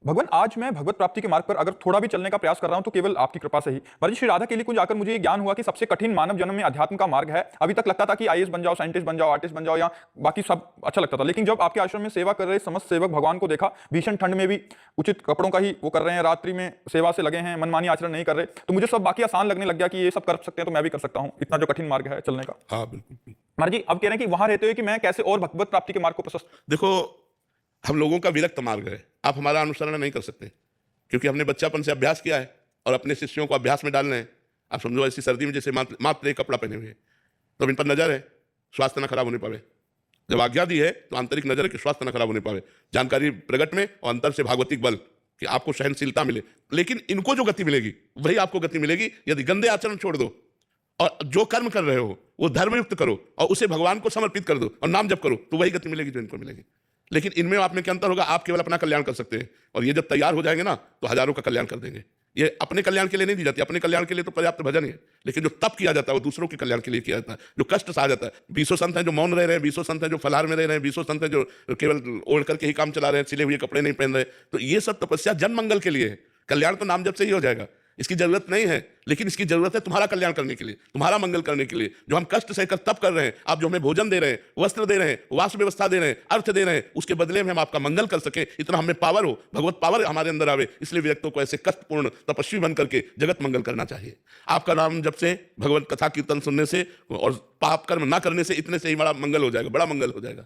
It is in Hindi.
भगवान, आज मैं भगवत प्राप्ति के मार्ग पर अगर थोड़ा भी चलने का प्रयास कर रहा हूं तो केवल आपकी कृपा से ही। महाराज श्री राधा के लिए कुंज आकर मुझे ये ज्ञान हुआ कि सबसे कठिन मानव जन्म में अध्यात्म का मार्ग है। अभी तक लगता था कि आईएएस बन जाओ, साइंटिस्ट बन जाओ, आर्टिस्ट बन जाओ या बाकी सब अच्छा लगता था, लेकिन जब आपके आश्रम में सेवा कर रहे समस्त सेवक भगवान को देखा, भीषण ठंड में भी उचित कपड़ों का ही वो कर रहे हैं, रात्रि में सेवा से लगे हैं, मनमानी आचरण नहीं कर रहे, तो मुझे सब बाकी आसान लगने लग गया कि ये सब कर सकते हैं तो मैं भी कर सकता हूँ, इतना जो कठिन मार्ग है चलने का। हाँ बिल्कुल। महाराज जी अब कह रहे हैं कि वहां रहते हुए कि मैं कैसे और भगवत प्राप्ति के मार्ग को प्रशस्त। देखो, हम लोगों का विरक्त मार्ग है, आप हमारा अनुसरण नहीं कर सकते, क्योंकि हमने बच्चापन से अभ्यास किया है और अपने शिष्यों को अभ्यास में डालना है। आप समझो ऐसी सर्दी में जैसे मात्र एक कपड़ा पहने हुए हैं, तो इन पर नजर है, स्वास्थ्य न खराब होने पावे। जब आज्ञा दी है तो आंतरिक नजर है कि स्वास्थ्य न खराब होने पावे, जानकारी प्रगट में और अंतर से भागवतिक बल कि आपको सहनशीलता मिले। लेकिन इनको जो गति मिलेगी वही आपको गति मिलेगी यदि गंदे आचरण छोड़ दो और जो कर्म कर रहे हो वो धर्मयुक्त करो और उसे भगवान को समर्पित कर दो और नाम जप करो, तो वही गति मिलेगी जो इनको मिलेगी। लेकिन इनमें आप में क्या अंतर होगा, आप केवल अपना कल्याण कर सकते हैं और ये जब तैयार हो जाएंगे ना तो हजारों का कल्याण कर देंगे। ये अपने कल्याण के लिए नहीं दी जाती, अपने कल्याण के लिए तो पर्याप्त भजन है, लेकिन जो तप किया जाता है वो दूसरों के कल्याण के लिए किया जाता है, जो कष्ट सहा जाता है। 20 संत हैं जो मौन रह रहे हैं, 20 संत हैं जो फलाहार में रह रहे हैं, 20 संत हैं जो केवल ओढ़ करके ही काम चला रहे हैं, सिले हुए कपड़े नहीं पहन रहे। तो ये सब तपस्या जन मंगल के लिए है, कल्याण तो नाम जप से ही हो जाएगा, इसकी जरूरत नहीं है। लेकिन इसकी जरूरत है तुम्हारा कल्याण करने के लिए, तुम्हारा मंगल करने के लिए। जो हम कष्ट सहकर तप कर रहे हैं, आप जो हमें भोजन दे रहे हैं, वस्त्र दे रहे हैं, वास व्यवस्था दे रहे हैं, अर्थ दे रहे हैं, उसके बदले में हम आपका मंगल कर सके, इतना हमें पावर हो, भगवत पावर हमारे अंदर आवे। इसलिए व्यक्तियों को ऐसे कष्टपूर्ण तपस्वी बन करके जगत मंगल करना चाहिए। आपका नाम जब से, भगवत कथा कीर्तन सुनने से और पाप कर्म ना करने से, इतने से ही बड़ा मंगल हो जाएगा, बड़ा मंगल हो जाएगा।